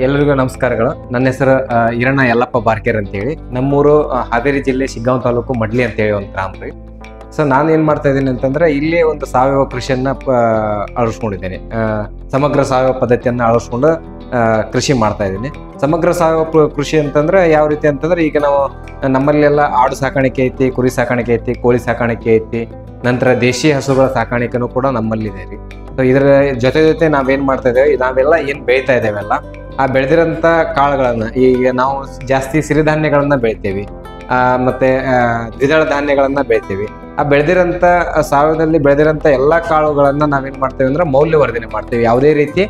ಎಲ್ಲರಿಗೂ ನಮಸ್ಕಾರಗಳು. ನನ್ನ ಹೆಸರು ಈರಣ್ಣ ಯಲ್ಲಪ್ಪ ಬಾರ್ಕೇರ್ ಅಂತೇಳಿ. ನಮ್ಮೂರು ಹಾವೇರಿ ಜಿಲ್ಲೆ ಶಿಗ್ಗಾಂವ್ ತಾಲೂಕು ಮಡ್ಲಿ ಅಂತೇಳಿ ಒಂದು ಗ್ರಾಮ ರೀ. ಸೊ ನಾನು ಏನು ಮಾಡ್ತಾ ಇದ್ದೀನಿ ಅಂತಂದ್ರೆ ಇಲ್ಲಿ ಒಂದು ಸಾವಯವ ಕೃಷಿಯನ್ನ ಅಳವಡಿಸ್ಕೊಂಡಿದ್ದೇನೆ. ಸಮಗ್ರ ಸಾವಯವ ಪದ್ಧತಿಯನ್ನು ಅಳವಡಿಸ್ಕೊಂಡು ಕೃಷಿ ಮಾಡ್ತಾ ಇದ್ದೀನಿ. ಸಮಗ್ರ ಸಾವಯವ ಕೃಷಿ ಅಂತಂದ್ರೆ ಯಾವ ರೀತಿ ಅಂತಂದ್ರೆ, ಈಗ ನಾವು ನಮ್ಮಲ್ಲೆಲ್ಲ ಆಡು ಸಾಕಾಣಿಕೆ ಐತಿ, ಕುರಿ ಸಾಕಾಣಿಕೆ ಐತಿ, ಕೋಳಿ ಸಾಕಾಣಿಕೆ ಐತಿ, ನಂತರ ದೇಶಿ ಹಸುಗಳ ಸಾಕಾಣಿಕೆನೂ ಕೂಡ ನಮ್ಮಲ್ಲಿದೆ ರೀ. ಸೊ ಇದರ ಜೊತೆ ನಾವೇನ್ ಮಾಡ್ತಾ ಇದ್ದೇವೆ, ನಾವೆಲ್ಲ ಏನ್ ಬೆಳಿತಾ ಇದ್ದೇವೆಲ್ಲ ಆ ಬೆಳೆದಿರೋಂಥ ಕಾಳುಗಳನ್ನ, ಈಗ ನಾವು ಜಾಸ್ತಿ ಸಿರಿಧಾನ್ಯಗಳನ್ನ ಬೆಳಿತೇವಿ, ಮತ್ತೆ ದ್ವಿದಳ ಧಾನ್ಯಗಳನ್ನ ಬೆಳಿತೇವಿ. ಆ ಬೆಳೆದಿರೋಂಥ ಸಾವಯವದಲ್ಲಿ ಬೆಳೆದಿರೋಂಥ ಎಲ್ಲಾ ಕಾಳುಗಳನ್ನ ನಾವೇನ್ ಮಾಡ್ತೇವೆ ಅಂದ್ರೆ ಮೌಲ್ಯವರ್ಧನೆ ಮಾಡ್ತೇವೆ. ಯಾವುದೇ ರೀತಿ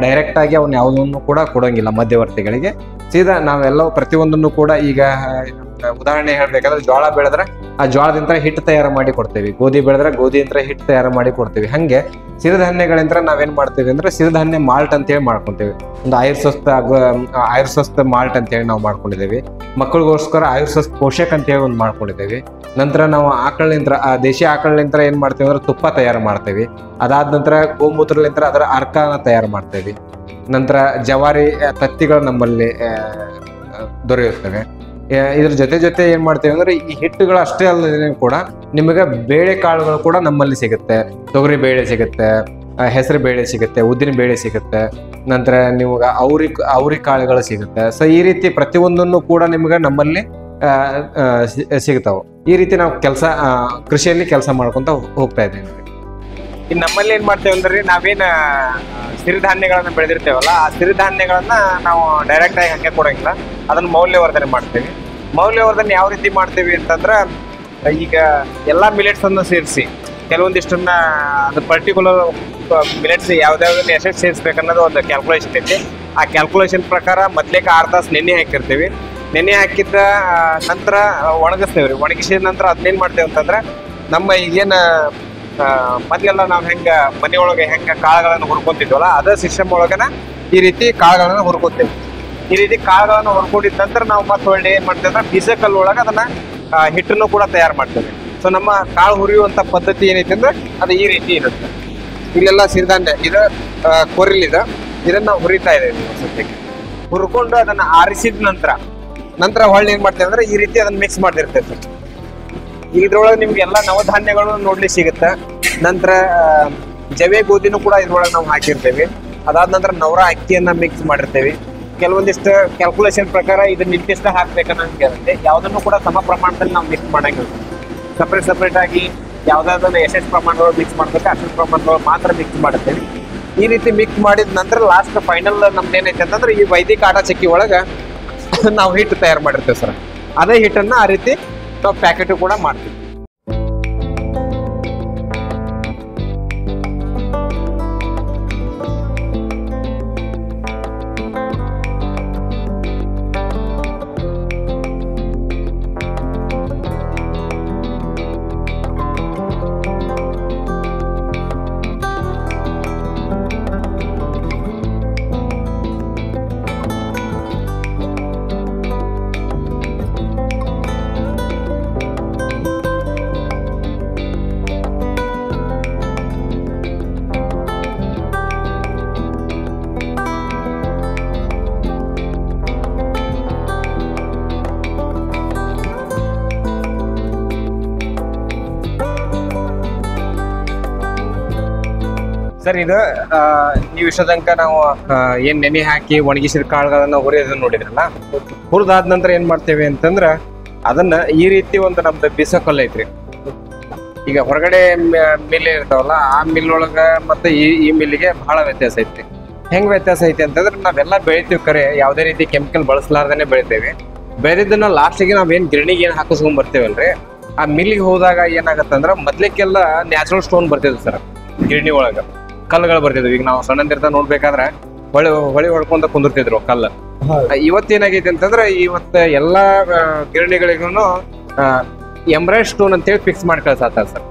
ಡೈರೆಕ್ಟ್ ಆಗಿ ಅವನ್ನ ಯಾವುದನ್ನು ಕೂಡ ಕೊಡೋಂಗಿಲ್ಲ ಮಧ್ಯವರ್ತಿಗಳಿಗೆ. ಸೀದಾ ನಾವೆಲ್ಲವೂ ಪ್ರತಿಯೊಂದನ್ನು ಕೂಡ, ಈಗ ಉದಾಹರಣೆ ಹೇಳ್ಬೇಕಾದ್ರೆ ಜೋಳ ಬೆಳೆದ್ರೆ ಆ ಜೋಳದಿಂದ ಹಿಟ್ಟು ತಯಾರು ಮಾಡಿ ಕೊಡ್ತೇವೆ, ಗೋಧಿ ಬೆಳೆದ್ರೆ ಗೋಧಿಯಿಂದ ಹಿಟ್ಟು ತಯಾರು ಮಾಡಿ ಕೊಡ್ತೇವೆ. ಹಂಗೆ ಸಿರಿಧಾನ್ಯಗಳಿಂದ ನಾವೇನ್ ಮಾಡ್ತೇವೆ ಅಂದ್ರೆ ಸಿರಿಧಾನ್ಯ ಮಾಲ್ಟ್ ಅಂತೇಳಿ ಮಾಡ್ಕೊಂತೇವೆ. ಒಂದು ಆಯುರ್ಸ್ವಸ್ಥ ಮಾಲ್ಟ್ ಅಂತೇಳಿ ನಾವು ಮಾಡ್ಕೊಂಡಿದ್ದೇವೆ. ಮಕ್ಕಳಿಗೋಸ್ಕರ ಆಯುರ್ಸ್ವಸ್ಥ ಪೋಷಕ್ ಅಂತೇಳಿ ಒಂದು ಮಾಡ್ಕೊಂಡಿದ್ದೇವೆ. ನಂತರ ನಾವು ಆಕಳಿಂತ್ರ, ದೇಶಿ ಆಕಳಿಂತ್ರ ಏನ್ ಮಾಡ್ತೇವೆ ಅಂದ್ರೆ ತುಪ್ಪ ತಯಾರು ಮಾಡ್ತೇವೆ. ಅದಾದ ನಂತರ ಗೋಮೂತ್ರಲಿಂತ್ರ ಅದರ ಅರ್ಕನ ತಯಾರು ಮಾಡ್ತೇವೆ. ನಂತರ ಜವಾರಿ ತತ್ತಿಗಳು ನಮ್ಮಲ್ಲಿ ದೊರೆಯುತ್ತವೆ. ಇದ್ರ ಜೊತೆ ಏನ್ ಮಾಡ್ತೇವೆ ಅಂದ್ರೆ ಈ ಹಿಟ್ಟುಗಳು ಅಷ್ಟೇ ಅಲ್ಲದೆ ಕೂಡ ನಿಮಗೆ ಬೇಳೆ ಕಾಳುಗಳು ಕೂಡ ನಮ್ಮಲ್ಲಿ ಸಿಗುತ್ತೆ. ತೊಗರಿ ಬೇಳೆ ಸಿಗುತ್ತೆ, ಹೆಸರು ಬೇಳೆ ಸಿಗುತ್ತೆ, ಉದ್ದಿನ ಬೇಳೆ ಸಿಗುತ್ತೆ, ನಂತರ ನಿಮ್ಗೆ ಅವ್ರಿ ಕಾಳುಗಳು ಸಿಗುತ್ತೆ. ಸೊ ಈ ರೀತಿ ಪ್ರತಿಯೊಂದನ್ನು ಕೂಡ ನಿಮ್ಗೆ ನಮ್ಮಲ್ಲಿ ಸಿಗ್ತಾವೆ. ಈ ರೀತಿ ನಾವು ಕೃಷಿಯಲ್ಲಿ ಕೆಲಸ ಮಾಡ್ಕೊಂತ ಹೋಗ್ತಾ ಇದ್ದೇವೆ. ಇನ್ನು ನಮ್ಮಲ್ಲಿ ಏನ್ ಮಾಡ್ತೇವೆ ಅಂದ್ರೆ, ನಾವೇನ್ ಸಿರಿಧಾನ್ಯಗಳನ್ನ ಬೆಳೆದಿರ್ತೇವಲ್ಲ, ಆ ಸಿರಿಧಾನ್ಯಗಳನ್ನ ನಾವು ಡೈರೆಕ್ಟ್ ಆಗಿ ಹಂಗೆ ಕೊಡೋಂಗಿಲ್ಲ, ಅದನ್ನ ಮೌಲ್ಯವರ್ಧನೆ ಮಾಡ್ತೇವೆ. ಮೌಲ್ಯವರ್ಧನೆ ಯಾವ ರೀತಿ ಮಾಡ್ತೇವೆ ಅಂತಂದ್ರ, ಈಗ ಎಲ್ಲಾ ಮಿಲೆಟ್ಸ್ ಅನ್ನು ಸೇರಿಸಿ ಕೆಲವೊಂದಿಷ್ಟನ್ನ ಅದು ಪರ್ಟಿಕ್ಯುಲರ್ ಮಿಲೆಟ್ಸ್ ಯಾವ್ದಾವ್ದನ್ನ ಎಷ್ಟೆಷ್ಟು ಸೇರಿಸ್ಬೇಕನ್ನೋದು ಒಂದು ಕ್ಯಾಲ್ಕುಲೇಷನ್ ಐತಿ. ಆ ಕ್ಯಾಲ್ಕುಲೇಷನ್ ಪ್ರಕಾರ ಮೊದ್ಲೇಕ 6 ತಾಸು ನೆನೆ ಹಾಕಿರ್ತೀವಿ. ನೆನೆ ಹಾಕಿದ್ದ ನಂತರ ಒಣಗಿಸ್ತೇವ್ರಿ. ಒಣಗಿಸಿದ ನಂತರ ಅದನ್ನೇನ್ ಮಾಡ್ತೇವೆ ಅಂತಂದ್ರೆ, ನಮ್ಮ ಈಗೇನ ಮೊದಲೆಲ್ಲ ನಾವು ಮನೆಯೊಳಗೆ ಕಾಳುಗಳನ್ನು ಹುರ್ಕೊಂತಿದ್ವಲ್ಲ, ಅದೇ ಸಿಸ್ಟಮ್ ಒಳಗನ ಈ ರೀತಿ ಕಾಳುಗಳನ್ನ ಹುರ್ಕೊತೇವೆ. ಈ ರೀತಿ ಕಾಳುಗಳನ್ನು ಹುರ್ಕೊಂಡಿದ ನಂತರ ನಾವು ಮತ್ತೆ ಒಳ್ಳೆ ಏನ್ ಮಾಡ್ತೇವೆ ಅಂದ್ರೆ ಬೀಜ ಕಲ್ಲು ಒಳಗೆ ಅದನ್ನ ಹಿಟ್ಟನ್ನು ಕೂಡ ತಯಾರು ಮಾಡ್ತೇವೆ. ಸೊ ನಮ್ಮ ಕಾಳು ಹುರಿಯುವಂತ ಪದ್ಧತಿ ಏನೈತೆ ಅಂದ್ರೆ ಅದು ಈ ರೀತಿ ಇರುತ್ತೆ. ಇಲ್ಲೆಲ್ಲ ಸಿರಿಧಾನ್ಯ ಇದು ಕೊರಿಲಿದೆ, ಇದನ್ನ ನಾವು ಹುರಿತಾ ಇದ್ದೇವೆ ಸದ್ಯಕ್ಕೆ. ಹುರ್ಕೊಂಡು ಅದನ್ನ ಆರಿಸಿದ ನಂತರ ಹೊಳ್ಳಿ ಏನ್ ಮಾಡ್ತೇವೆ ಅಂದ್ರೆ ಈ ರೀತಿ ಅದನ್ನ ಮಿಕ್ಸ್ ಮಾಡಿರ್ತೇವೆ. ಇದ್ರೊಳಗೆ ನಿಮ್ಗೆ ಎಲ್ಲ ನವಧಾನ್ಯಗಳು ನೋಡ್ಲಿಕ್ಕೆ ಸಿಗುತ್ತೆ. ನಂತರ ಜವೆ ಗೋಧಿನೂ ಕೂಡ ಇದ್ರೊಳಗೆ ನಾವು ಹಾಕಿರ್ತೇವೆ. ಅದಾದ ನಂತರ ನವರ ಅಕ್ಕಿಯನ್ನ ಮಿಕ್ಸ್ ಮಾಡಿರ್ತೇವೆ. ಕೆಲವೊಂದಿಷ್ಟು ಕ್ಯಾಲ್ಕುಲೇಷನ್ ಪ್ರಕಾರ ಇದನ್ನ ಇಂತಿಷ್ಟ ಹಾಕ್ಬೇಕನ್ನಂಗೆ ಇರುತ್ತೆ. ಯಾವುದನ್ನು ಕೂಡ ಸಮ ಪ್ರಮಾಣದಲ್ಲಿ ನಾವು ಮಿಕ್ಸ್ ಮಾಡಂಗಿಲ್ಲ. ಸಪ್ರೇಟ್ ಆಗಿ ಯಾವ್ದಾದನ್ನ ಎಷ್ಟೆಷ್ಟು ಪ್ರಮಾಣದೊಳಗೆ ಮಿಕ್ಸ್ ಮಾಡ್ಬೇಕು ಅಷ್ಟು ಪ್ರಮಾಣದೊಳಗೆ ಮಾತ್ರ ಮಿಕ್ಸ್ ಮಾಡುತ್ತೇವೆ. ಈ ರೀತಿ ಮಿಕ್ಸ್ ಮಾಡಿದ ನಂತರ ಲಾಸ್ಟ್ ಫೈನಲ್ ನಮ್ದು ಏನೈತೆ ಅಂತಂದ್ರೆ, ಈ ವೈದಿಕ ಆಟ ಚಕ್ಕಿ ಒಳಗೆ ನಾವು ಹಿಟ್ಟು ತಯಾರು ಮಾಡಿರ್ತೇವೆ ಸರ್. ಅದೇ ಹಿಟ್ಟನ್ನ ಆ ರೀತಿ ನಾವು ಪ್ಯಾಕೆಟ್ ಕೂಡ ಮಾಡ್ತೀವಿ. ಸರ್, ಇದು ನೀವು ಇಷ್ಟ ತನಕ ನಾವು ಏನ್ ನೆನೆ ಹಾಕಿ ಒಣಗಿಸಿದ ಕಾಳುಗಳನ್ನ ಹುರಿಯೋದನ್ನ ನೋಡಿದ್ರಲ್ಲ, ಹುರಿದಾದ ನಂತರ ಏನ್ ಮಾಡ್ತೇವೆ ಅಂತಂದ್ರ ಅದನ್ನ ಈ ರೀತಿ ಒಂದು ನಮ್ದು ಬೀಸೋ ಕಲ್ಲು ಐತ್ರಿ. ಈಗ ಹೊರಗಡೆ ಮಿಲ್ ಇರ್ತಾವಲ್ಲ, ಆ ಮಿಲ್ ಒಳಗ ಮತ್ತೆ ಈ ಮಿಲ್ಲಿಗೆ ಬಹಳ ವ್ಯತ್ಯಾಸ ಐತಿ. ಹೆಂಗ್ ವ್ಯತ್ಯಾಸ ಐತಿ ಅಂತಂದ್ರೆ, ನಾವೆಲ್ಲ ಬೆಳಿತೀವಿ ಕರೆ, ಯಾವುದೇ ರೀತಿ ಕೆಮಿಕಲ್ ಬಳಸಲಾರ್ದೇನೆ ಬೆಳಿತೇವೆ. ಬೆಳೆದಿದ್ದನ್ನ ಲಾಸ್ಟಿಗೆ ನಾವೇನ್ ಗಿರಣಿಗೆ ಏನ್ ಹಾಕಿಸ್ಕೊಂಡ್ ಬರ್ತೇವಲ್ರಿ, ಆ ಮಿಲ್ಲಿಗೆ ಹೋದಾಗ ಏನಾಗತ್ತಂದ್ರ ಮೊದ್ಲಿಕ್ಕೆಲ್ಲ ನ್ಯಾಚುರಲ್ ಸ್ಟೋನ್ ಬರ್ತಿದ್ವು ಸರ್. ಗಿರಣಿ ಒಳಗ ಕಲ್ಲುಗಳು ಬರ್ತಿದ್ವು. ಈಗ ನಾವು ಸಣ್ಣದಿರ್ತ ನೋಡ್ಬೇಕಾದ್ರೆ ಹೊಳಿ ಹೊಡ್ಕೊಂತ ಕುಂದಿರ್ತಿದ್ರು ಕಲ್ಲು. ಇವತ್ತೇನಾಗೈತಿ ಅಂತಂದ್ರೆ, ಇವತ್ತು ಎಲ್ಲಾ ಗಿರಣಿಗಳಿಗೂ ಎಂಬ್ರಾಯ್ಡ್ ಸ್ಟೋನ್ ಅಂತೇಳಿ ಫಿಕ್ಸ್ ಮಾಡಿ ಕಳ್ಸಾತಾರ ಸರ್.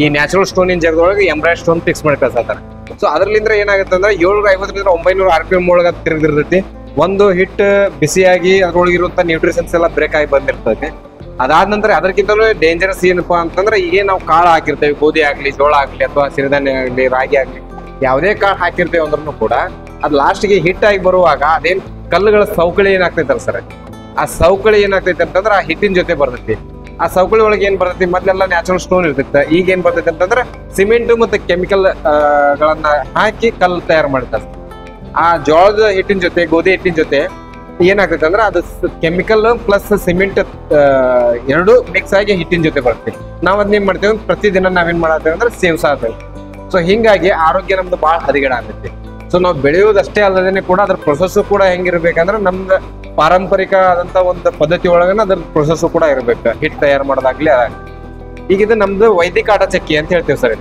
ಈ ನ್ಯಾಚುರಲ್ ಸ್ಟೋನ್ ಇನ್ ಜಾಗದೊಳಗೆ ಎಂಬ್ರಾಯ್ಡ್ ಸ್ಟೋನ್ ಫಿಕ್ಸ್ ಮಾಡಿ ಕಳ್ಸಾತಾರ. ಸೊ ಅದ್ರಲಿಂದ ಏನಾಗುತ್ತೆ ಅಂದ್ರೆ 750 900 RPM ಒಳಗ ತಿರುಗಿರ್ತೈತಿ. ಒಂದು ಹಿಟ್ಟು ಬಿಸಿಯಾಗಿ ಅದ್ರೊಳಗಿರುವಂತ ನ್ಯೂಟ್ರಿಷನ್ಸ್ ಎಲ್ಲ ಬ್ರೇಕ್ ಆಗಿ ಬಂದಿರ್ತೈತಿ. ಅದಾದ ನಂತರ ಅದಕ್ಕಿಂತಲೂ ಡೇಂಜರಸ್ ಏನಪ್ಪಾ ಅಂತಂದ್ರೆ, ಈಗ ನಾವು ಕಾಳು ಹಾಕಿರ್ತೇವೆ, ಗೋಧಿ ಆಗ್ಲಿ, ಜೋಳ ಆಗ್ಲಿ, ಅಥವಾ ಸಿರಿಧಾನ್ಯ ಆಗ್ಲಿ, ರಾಗಿ ಆಗ್ಲಿ, ಯಾವುದೇ ಕಾಳು ಹಾಕಿರ್ತೇವೆ ಅಂದ್ರೂ ಕೂಡ ಅದ್ ಲಾಸ್ಟ್ಗೆ ಹಿಟ್ ಆಗಿ ಬರುವಾಗ ಅದೇನ್ ಕಲ್ಲುಗಳ ಸವಕಳಿ ಏನಾಗ್ತೈತಲ್ಲ ಸರ್, ಆ ಸವಕಳಿ ಏನಾಗ್ತೈತೆ ಅಂತಂದ್ರೆ ಆ ಹಿಟ್ಟಿನ ಜೊತೆ ಬರ್ತೈತಿ. ಆ ಸವಕಳಿ ಒಳಗೆ ಏನ್ ಬರ್ತೈತಿ, ಮೊದ್ಲೆಲ್ಲ ನ್ಯಾಚುರಲ್ ಸ್ಟೋನ್ ಇರ್ತೈತೆ. ಈಗ ಏನ್ ಬರ್ತೈತೆ ಅಂತಂದ್ರೆ ಸಿಮೆಂಟ್ ಮತ್ತೆ ಕೆಮಿಕಲ್ ಗಳನ್ನ ಹಾಕಿ ಕಲ್ಲು ತಯಾರು ಮಾಡ್ತಾರೆ. ಆ ಜೋಳದ ಹಿಟ್ಟಿನ ಜೊತೆ ಗೋಧಿ ಹಿಟ್ಟಿನ ಜೊತೆ ಏನಾಗ್ತೈತೆ ಅಂದ್ರೆ ಅದು ಕೆಮಿಕಲ್ ಪ್ಲಸ್ ಸಿಮೆಂಟ್ ಎರಡು ಮಿಕ್ಸ್ ಆಗಿ ಹಿಟ್ಟಿನ ಜೊತೆ ಬರ್ತೈತಿ. ನಾವ್ ಅದನ್ನ ಏನ್ ಮಾಡ್ತೇವೆ, ಪ್ರತಿದಿನ ನಾವೇನ್ ಮಾಡತ್ತೇವೆ ಅಂದ್ರೆ ಸೇವಿಸಾತೇವೆ. ಸೊ ಹಿಂಗಾಗಿ ಆರೋಗ್ಯ ನಮ್ದು ಬಹಳ ಹದಗೆಡ ಆಗ್ತೈತಿ. ಸೊ ನಾವು ಬೆಳೆಯೋದಷ್ಟೇ ಅಲ್ಲದೇನೆ ಕೂಡ ಅದ್ರ ಪ್ರೊಸೆಸ್ ಕೂಡ ಹೆಂಗಿರ್ಬೇಕಂದ್ರೆ ನಮ್ದು ಪಾರಂಪರಿಕ ಆದಂತ ಒಂದು ಪದ್ಧತಿ ಒಳಗನ ಅದ್ರ ಪ್ರೊಸೆಸ್ ಕೂಡ ಇರ್ಬೇಕು. ಹಿಟ್ಟು ತಯಾರು ಮಾಡೋದಾಗ್ಲಿ ಈಗ ಇದು ನಮ್ದು ವೈದಿಕ ಆಟ ಚಕ್ಕಿ ಅಂತ ಹೇಳ್ತೇವೆ ಸರ್.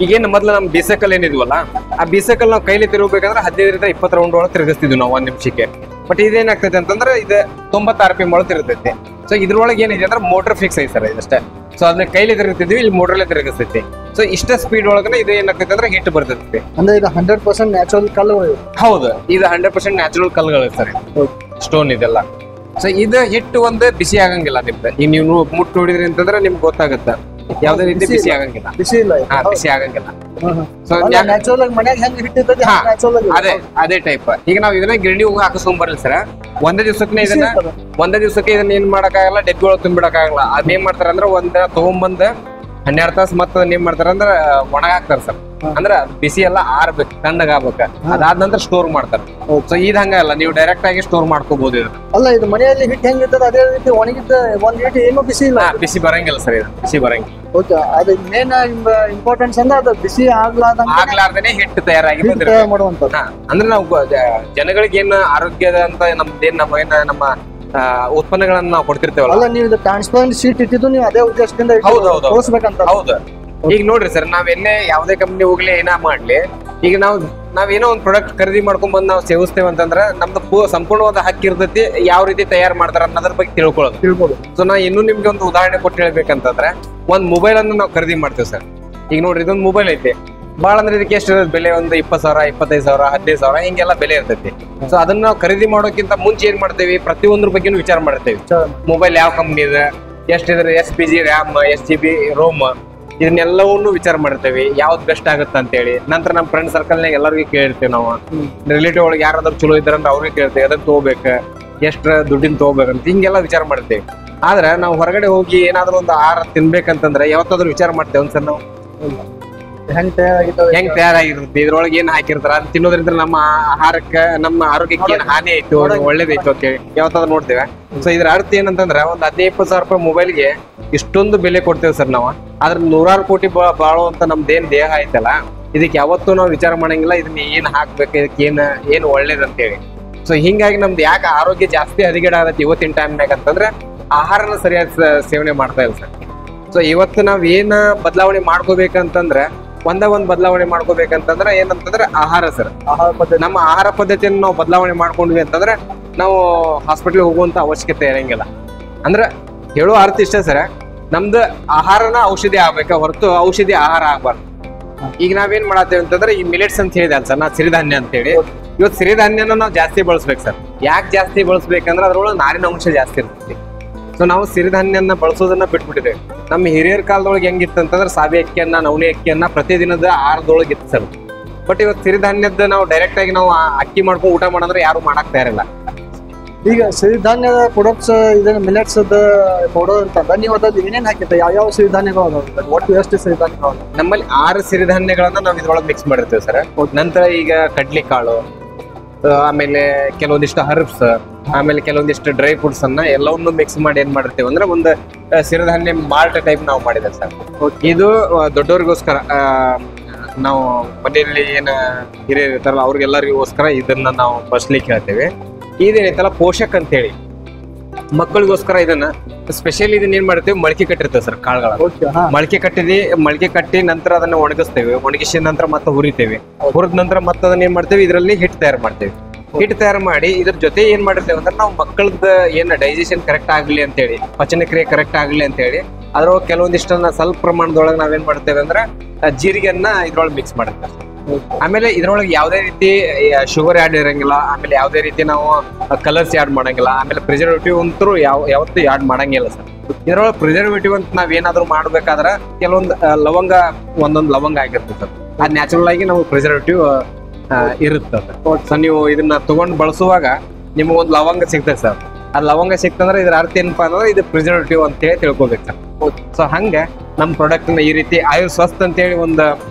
ಈಗೇನು ಮೊದ್ಲು ನಮ್ ಬೀಸಕಲ್ ಏನಿದ್ವಲ್ಲ, ಆ ಬೀಸಕಲ್ ನಾವು ಕೈಲಿ ತಿರುಗಬೇಕಂದ್ರೆ 15 20 ರೌಂಡ್ ಒಳಗೆ ತಿರುಗಿಸ್ತಿದ್ವಿ ನಾವು 1 ನಿಮಿಷಕ್ಕೆ. ಬಟ್ ಇದೇನಾಗ್ತೈತೆ ಅಂತಂದ್ರೆ ಇದು 90 RPM ಒಳಗೆ ತಿರುಗ್ತೈತಿ. ಸೊ ಇದ್ರೊಳಗೆ ಏನಿದೆ ಅಂದ್ರೆ ಮೋಟರ್ ಫಿಕ್ಸ್ ಐತಿ ಸರ್ ಇದಷ್ಟೇ. ಸೊ ಅದನ್ನ ಕೈಲಿ ತಿರುಗ್ತಿದ್ವಿ, ಇಲ್ಲಿ ಮೋಟ್ರಲ್ಲೇ ತಿರುಗಿಸ್ತೈತಿ. ಸೊ ಇಷ್ಟ ಸ್ಪೀಡ್ ಒಳಗನೆ ಇದು ಏನಾಗ್ತೈತೆ ಅಂದ್ರೆ ಹಿಟ್ಟು ಬರ್ತೈತಿ. ಅಂದ್ರೆ ಇದು 100% ನ್ಯಾಚುರಲ್ ಕಲ್ಲುಗಳು. ಹೌದು, ಇದು 100% ನ್ಯಾಚುರಲ್ ಕಲ್ಲುಗಳು ಸರ್, ಸ್ಟೋನ್ ಇದೆಲ್ಲ. ಸೊ ಇದು ಹಿಟ್ಟು ಒಂದು ಬಿಸಿ ಆಗಂಗಿಲ್ಲ ನಿಮ್ದು. ಈಗ ನೀವು ಮುಟ್ಟು ನೋಡಿದ್ರಿ ಅಂತಂದ್ರೆ ನಿಮ್ಗೆ ಗೊತ್ತಾಗುತ್ತೆ ಯಾವ್ದೇ ರೀತಿ ಬಿಸಿ ಆಗಂಗಿಲ್ಲ. ಬಿಸಿ ಇಲ್ಲ, ಬಿಸಿ ಆಗಂಗಿಲ್ಲ. ಸೊ ನ್ಯಾಚುರಲ್ ಆಗಿ ಮನ್ಯಾಗ ಹೆಂಗ್ ಹಿಟ್ಟಿರ್ತದೆ ಅದೇ ಟೈಪ್. ಈಗ ನಾವ್ ಇದನ್ನ ಗಿರಣಿ ಹೋಗಿ ಹಾಕಿಸ್ಕೊಂಡ್ ಬರ್ಲಿ ಸರ್, ಒಂದೇ ದಿವಸಕ್ಕೆ ಇದನ್ನ ಏನ್ ಮಾಡಕ್ಕಾಗಲ್ಲ, ಡಬ್ಬಿ ಒಳಗೆ ತುಂಬಿಡಕ್ಕಾಗಲ್ಲ. ಅದೇನ್ ಮಾಡ್ತಾರ ಅಂದ್ರೆ ಒಂದ್ ತಗೊಂಬಂದ್ 12 ತಾಸು ಮತ್ತೆ ಏನ್ ಮಾಡ್ತಾರ ಅಂದ್ರೆ ಒಣಗ ಹಾಕ್ತಾರ ಸರ್. ಅಂದ್ರ ಬಿಸಿ ಎಲ್ಲ ಆರ್ಬೇಕು, ತಣ್ಣಗ ಆಗ್ಬೇಕ. ಅದಾದ ನಂತರ ಸ್ಟೋರ್ ಮಾಡ್ತಾರ. ಸೊ ಇದ್ ಹಂಗಲ್ಲ, ನೀವು ಡೈರೆಕ್ಟ್ ಆಗಿ ಸ್ಟೋರ್ ಮಾಡ್ಕೋಬಹುದು. ಇದು ಅಲ್ಲ, ಇದು ಮನೆಯಲ್ಲಿ ಹಿಟ್ಟು ಹೆಂಗಿರ್ತದೆ ಅದೇ ರೀತಿ ಒಣಗಿದ್ದ ಒಂದ್ ಹಿಟ್ಟು ಏನು ಬಿಸಿ ಇಲ್ಲ. ಬಿಸಿ ಬರಂಗಿಲ್ಲ ಸರ್, ಇದು ಬಿಸಿ ಬರಂಗಿಲ್ಲ. ಓಕೆ, ಅದು ಮೇನ್ ಇಂಪಾರ್ಟೆನ್ಸ್ ಅಂದ್ರೆ ಅದು ಬಿಸಿ ಆಗ್ಲಾರ್ದೇನೆ ಹಿಟ್ಟು ತಯಾರಾಗಿ ಮಾಡುವಂತ. ಅಂದ್ರೆ ನಾವು ಜನಗಳಿಗೆ ಏನ್ ಆರೋಗ್ಯದ ಅಂತ ನಮ್ದೇನ್ ನಮ್ಮ ಉತ್ಪನ್ನಗಳನ್ನ ನಾವು ಕೊಡ್ತಿರ್ತೇವಲ್ಲ. ಅಲ್ಲ, ನೀವು ಇದು ಟ್ರಾನ್ಸ್ಪರೆಂಟ್ ಶೀಟ್ ಇಟ್ಟಿದ್ದು ನೀವು ಅದೇ ಉದ್ದೇಶದಿಂದ ತೋರಿಸ್ಬೇಕಂತ. ಹೌದು, ಈಗ ನೋಡ್ರಿ ಸರ್, ನಾವೆಲ್ಲೇ ಯಾವ್ದೇ ಕಂಪ್ನಿ ಹೋಗ್ಲಿ ಏನ ಮಾಡ್ಲಿ, ಈಗ ನಾವೇನೋ ಒಂದು ಪ್ರಾಡಕ್ಟ್ ಖರೀದಿ ಮಾಡ್ಕೊಂಡ್ ಬಂದ್ ನಾವು ಸೇವಿಸ್ತೇವೆ ಅಂತಂದ್ರೆ ನಮ್ದು ಸಂಪೂರ್ಣವಾದ ಹಕ್ಕು ಇರ್ತೈತಿ ಯಾವ ರೀತಿ ತಯಾರು ಮಾಡ್ತಾರ ಅನ್ನೋದ್ರ ಬಗ್ಗೆ ತಿಳ್ಕೊಳ್ಳೋದು. ಸೊ ನಾ ಇನ್ನೂ ನಿಮ್ಗೆ ಒಂದು ಉದಾಹರಣೆ ಕೊಟ್ಟು ಹೇಳ್ಬೇಕಂತಂದ್ರೆ, ಒಂದ್ ಮೊಬೈಲ್ ಅನ್ನು ನಾವು ಖರೀದಿ ಮಾಡ್ತೇವೆ ಸರ್. ಈಗ ನೋಡ್ರಿ, ಇದೊಂದು ಮೊಬೈಲ್ ಐತಿ, ಭಾಳ ಅಂದ್ರೆ ಇದಕ್ಕೆ ಎಷ್ಟು ಬೆಲೆ, ಒಂದು 20,000 25,000 15,000 ಹಿಂಗೆಲ್ಲ ಬೆಲೆ ಇರ್ತೈತಿ. ಸೊ ಅದನ್ನ ನಾವು ಖರೀದಿ ಮಾಡೋಕ್ಕಿಂತ ಮುಂಚೆ ಏನ್ ಮಾಡ್ತೇವಿ, ಪ್ರತಿಯೊಂದ್ರ ಬಗ್ಗೆನೂ ವಿಚಾರ ಮಾಡ್ತೇವೆ. ಮೊಬೈಲ್ ಯಾವ ಕಂಪ್ನಿ ಇದೆ, ಎಷ್ಟಿದ್ರೆ SPG RAM, SGB ROM, ಇದನ್ನೆಲ್ಲವನ್ನೂ ವಿಚಾರ ಮಾಡ್ತೇವೆ, ಯಾವ್ದು ಬೆಸ್ಟ್ ಆಗುತ್ತೆ ಅಂತೇಳಿ. ನಂತರ ನಮ್ಮ ಫ್ರೆಂಡ್ ಸರ್ಕಲ್ನಾಗ ಎಲ್ಲರಿಗೂ ಕೇಳಿರ್ತೇವೆ. ನಾವು ರಿಲೇಟಿವ್ ಒಳಗೆ ಯಾರಾದ್ರೂ ಚಲೋ ಇದ್ದಾರಂದ್ರೆ ಅವ್ರಿಗೆ ಕೇಳ್ತೇವೆ, ಅದನ್ನ ತಗೋಬೇಕು, ಎಷ್ಟು ದುಡ್ಡಿನ ತಗೋಬೇಕಂತ ಹಿಂಗೆಲ್ಲ ವಿಚಾರ ಮಾಡ್ತೇವೆ. ಆದ್ರೆ ನಾವು ಹೊರಗಡೆ ಹೋಗಿ ಏನಾದ್ರು ಒಂದು ಆಹಾರ ತಿನ್ಬೇಕಂತಂದ್ರೆ ಯಾವತ್ತಾದ್ರೂ ವಿಚಾರ ಮಾಡ್ತೇವೆ ಒಂದ್ಸರ್ ನಾವು ಹೆಂಗ್ ತಯಾರಾಗಿರುತ್ತೆ, ಇದ್ರೊಳಗೆ ಏನ್ ಹಾಕಿರ್ತಾರ, ಅದು ತಿನ್ನೋದ್ರಿಂದ ನಮ್ಮ ಆಹಾರಕ್ಕೆ, ನಮ್ಮ ಆರೋಗ್ಯಕ್ಕೆ ಏನ್ ಹಾನಿ ಆಯ್ತು, ಒಳ್ಳೇದೈತು ಅಂತ ಹೇಳಿ ಯಾವತ್ತಾದ್ರೂ ನೋಡ್ತೇವೆ. ಸೊ ಇದ್ರ ಅರ್ಥ ಏನಂತಂದ್ರೆ, ಒಂದ್ 15-20,000 ರೂಪಾಯಿ ಮೊಬೈಲ್ಗೆ ಇಷ್ಟೊಂದು ಬೆಲೆ ಕೊಡ್ತೇವೆ ಸರ್ ನಾವು. ಆದ್ರೆ 100 ಕೋಟಿ ಬಾಳುವಂತ ನಮ್ದೇನ್ ದೇಹ ಐತಲ್ಲ, ಇದಕ್ಕೆ ಯಾವತ್ತೂ ನಾವು ವಿಚಾರ ಮಾಡಂಗಿಲ್ಲ ಇದನ್ನ ಏನ್ ಹಾಕ್ಬೇಕು, ಇದಕ್ಕೆ ಏನ್ ಒಳ್ಳೇದಂತೇಳಿ. ಸೊ ಹಿಂಗಾಗಿ ನಮ್ದು ಯಾಕೆ ಆರೋಗ್ಯ ಜಾಸ್ತಿ ಹದಗೆಡ ಆಗತ್ತೆ ಇವತ್ತಿನ ಟೈಮ್ನಾಗ ಅಂತಂದ್ರೆ, ಆಹಾರನ ಸರಿಯಾದ ಸೇವನೆ ಮಾಡ್ತಾ ಇಲ್ಲ ಸರ್. ಸೊ ಇವತ್ತು ನಾವ್ ಏನ್ ಬದಲಾವಣೆ ಮಾಡ್ಕೋಬೇಕಂತಂದ್ರೆ, ಒಂದ್ ಬದಲಾವಣೆ ಮಾಡ್ಕೋಬೇಕಂತಂದ್ರೆ ಏನಂತಂದ್ರೆ ಆಹಾರ ಸರ್. ನಮ್ಮ ಆಹಾರ ಪದ್ಧತಿಯನ್ನು ನಾವು ಬದಲಾವಣೆ ಮಾಡ್ಕೊಂಡ್ವಿ ಅಂತಂದ್ರೆ ನಾವು ಹಾಸ್ಪಿಟಲ್ ಹೋಗುವಂತ ಅವಶ್ಯಕತೆ ಇರಂಗಿಲ್ಲ. ಅಂದ್ರೆ ಹೇಳೋ ಅರ್ಥ ಇಷ್ಟ ಸರ್, ನಮ್ದು ಆಹಾರನ ಔಷಧಿ ಆಗ್ಬೇಕ ಹೊರತು ಔಷಧಿ ಆಹಾರ ಆಗ್ಬಾರ್ದು. ಈಗ ನಾವೇನ್ ಮಾಡತ್ತೇವೆ ಅಂತಂದ್ರೆ, ಈ ಮಿಲೆಟ್ಸ್ ಅಂತ ಹೇಳಿದೆ ಅಲ್ಲ ಸರ್, ನಾ ಸಿರಿಧಾನ್ಯ ಅಂತ ಹೇಳಿ. ಇವತ್ತು ಸಿರಿಧಾನ್ಯನ ನಾವು ಜಾಸ್ತಿ ಬಳಸ್ಬೇಕು ಸರ್. ಯಾಕೆ ಜಾಸ್ತಿ ಬಳಸ್ಬೇಕಂದ್ರೆ ಅದ್ರೊಳಗೆ ನಾರಿನ ಅಂಶ ಜಾಸ್ತಿ ಇರ್ತೈತಿ. ಸೊ ನಾವು ಸಿರಿಧಾನ್ಯನ ಬಳಸೋದನ್ನ ಬಿಟ್ಬಿಟ್ಟಿದ್ದೇವೆ. ನಮ್ಮ ಹಿರಿಯರ ಕಾಲದೊಳಗೆ ಹೆಂಗಿತ್ತು ಅಂತಂದ್ರೆ, ಸಾಬೆ ಅಕ್ಕಿಯನ್ನ, ನವಣೆ ಅಕ್ಕಿಯನ್ನ ಪ್ರತಿದಿನದ ಆಹಾರದೊಳಗೆ ಇತ್ತು ಸರ್. ಬಟ್ ಇವತ್ತು ಸಿರಿಧಾನ್ಯದ ನಾವು ಡೈರೆಕ್ಟ್ ಆಗಿ ನಾವು ಅಕ್ಕಿ ಮಾಡ್ಕೊಂಡು ಊಟ ಮಾಡಿದ್ರೆ ಯಾರು ಮಾಡಕ್ ತಯಾರಿಲ್ಲ. ಈಗ ಸಿರಿಧಾನ್ಯದ ಪ್ರಾಡಕ್ಟ್ಸ್ ಇದನ್ನ ಮಿಲೆಟ್ಸ್ ಪೌಡರ್ ಅಂತಂದ್ರೆ ನೀವು ಅದ್ರಲ್ಲಿ ಏನೇನ್ ಹಾಕಿರ್ತಾರೆ, ಯಾವ ಸಿರಿಧಾನ್ಯಗಳು ಒಟ್ಟು ಎಷ್ಟು ಸಿರಿಧಾನ್ಯಗಳು? ನಮ್ಮಲ್ಲಿ 6 ಸಿರಿಧಾನ್ಯಗಳನ್ನ ನಾವು ಇದ್ರೊಳಗೆ ಮಿಕ್ಸ್ ಮಾಡಿರ್ತೇವೆ ಸರ್. ನಂತರ ಈಗ ಕಡ್ಲಿ ಕಾಳು, ಆಮೇಲೆ ಕೆಲವೊಂದಿಷ್ಟು ಹರ್ಬ್ಸ್, ಆಮೇಲೆ ಕೆಲವೊಂದಿಷ್ಟು ಡ್ರೈ ಫ್ರೂಟ್ಸ್ ಅನ್ನ ಎಲ್ಲವನ್ನೂ ಮಿಕ್ಸ್ ಮಾಡಿ ಏನ್ ಮಾಡಿರ್ತೇವೆ ಅಂದ್ರೆ ಒಂದು ಸಿರಿಧಾನ್ಯ ಮಾಲ್ಟ್ ಟೈಪ್ ನಾವು ಮಾಡಿದ್ದೇವೆ ಸರ್. ಇದು ದೊಡ್ಡವ್ರಿಗೋಸ್ಕರ, ನಾವು ಮನೆಯಲ್ಲಿ ಏನ ಹಿರಿಯರು ಇರ್ತಾರಲ್ಲ ಅವ್ರಿಗೆಲ್ಲರಿಗೋಸ್ಕರ ಇದನ್ನ ನಾವು ಬಳಸ್ಲಿಕ್ಕೆ ಹೇಳ್ತೇವೆ. ಇದೇನೈತಲ್ಲ ಪೋಷಕ್ ಅಂತ ಹೇಳಿ ಮಕ್ಕಳಿಗೋಸ್ಕರ ಇದನ್ನ ಸ್ಪೆಷಲ್ ಇದನ್ನ ಏನ್ ಮಾಡ್ತೇವೆ, ಮೊಳಕೆ ಕಟ್ಟಿರ್ತೇವೆ ಸರ್ ಕಾಳುಗಳ. ಮೊಳಕೆ ಕಟ್ಟಿ ನಂತರ ಅದನ್ನ ಒಣಗಿಸ್ತೇವೆ. ಒಣಗಿಸಿದ ನಂತರ ಮತ್ತೆ ಹುರಿತೇವೆ. ಹುರಿದ ನಂತರ ಮತ್ತೆ ಅದನ್ನ ಏನ್ ಮಾಡ್ತೇವೆ, ಇದರಲ್ಲಿ ಹಿಟ್ಟು ತಯಾರು ಮಾಡ್ತೇವೆ. ಹಿಟ್ಟು ತಯಾರು ಮಾಡಿ ಇದ್ರ ಜೊತೆ ಏನ್ ಮಾಡಿರ್ತೇವೆ ಅಂದ್ರೆ, ನಾವು ಮಕ್ಕಳದ ಏನ್ ಡೈಜೆಷನ್ ಕರೆಕ್ಟ್ ಆಗ್ಲಿ ಅಂತ ಹೇಳಿ, ಪಚನ ಕ್ರಿಯೆ ಕರೆಕ್ಟ್ ಆಗ್ಲಿ ಅಂತ ಹೇಳಿ ಅದ್ರೊಳಗೆ ಕೆಲವೊಂದಿಷ್ಟನ್ನ ಸ್ವಲ್ಪ ಪ್ರಮಾಣದೊಳಗೆ ನಾವೇನ್ ಮಾಡ್ತೇವೆ ಅಂದ್ರೆ ಜೀರಿಗೆಯನ್ನ ಇದ್ರೊಳಗೆ ಮಿಕ್ಸ್ ಮಾಡಿರ್ತೇವೆ. ಆಮೇಲೆ ಇದ್ರೊಳಗೆ ಯಾವುದೇ ರೀತಿ ಶುಗರ್ ಆಡ್ ಇರಂಗಿಲ್ಲ. ಆಮೇಲೆ ಯಾವುದೇ ರೀತಿ ನಾವು ಕಲರ್ಸ್ ಆಡ್ ಮಾಡಂಗಿಲ್ಲ. ಆಮೇಲೆ ಪ್ರಿಸರ್ವೇಟಿವ್ ಅಂತೂ ಯಾವತ್ತೂ ಆಡ್ ಮಾಡಂಗಿಲ್ಲ ಸರ್. ಇದ್ರೊಳಗೆ ಪ್ರಿಸರ್ವೇಟಿವ್ ಅಂತ ನಾವ್ ಏನಾದ್ರು ಮಾಡ್ಬೇಕಾದ್ರೆ ಕೆಲವೊಂದು ಒಂದೊಂದು ಲವಂಗ ಆಗಿರ್ತದೆ ಸರ್. ಅದ್ ನ್ಯಾಚುರಲ್ ಆಗಿ ನಾವು ಪ್ರಿಸರ್ವೇಟಿವ್ ಇರುತ್ತೆ. ಸೊ ನೀವು ಇದನ್ನ ತಗೊಂಡ್ ಬಳಸುವಾಗ ನಿಮ್ಗೆ ಒಂದು ಲವಂಗ ಸಿಗ್ತದೆ ಸರ್. ಆ ಲವಂಗ ಸಿಕ್ತಂದ್ರೆ ಇದ್ರ ಅರ್ಥ ಏನಪ್ಪಾ ಅಂದ್ರೆ ಇದು ಪ್ರಿಸರ್ವೇಟಿವ್ ಅಂತ ಹೇಳಿ ತಿಳ್ಕೊಬೇಕು ಸರ್. ಸೊ ಹಂಗೆ ನಮ್ಮ ಪ್ರಾಡಕ್ಟ್ ಈ ರೀತಿ ಆಯುರ್ ಸ್ವಸ್ಥ ಅಂತ ಹೇಳಿ ಒಂದು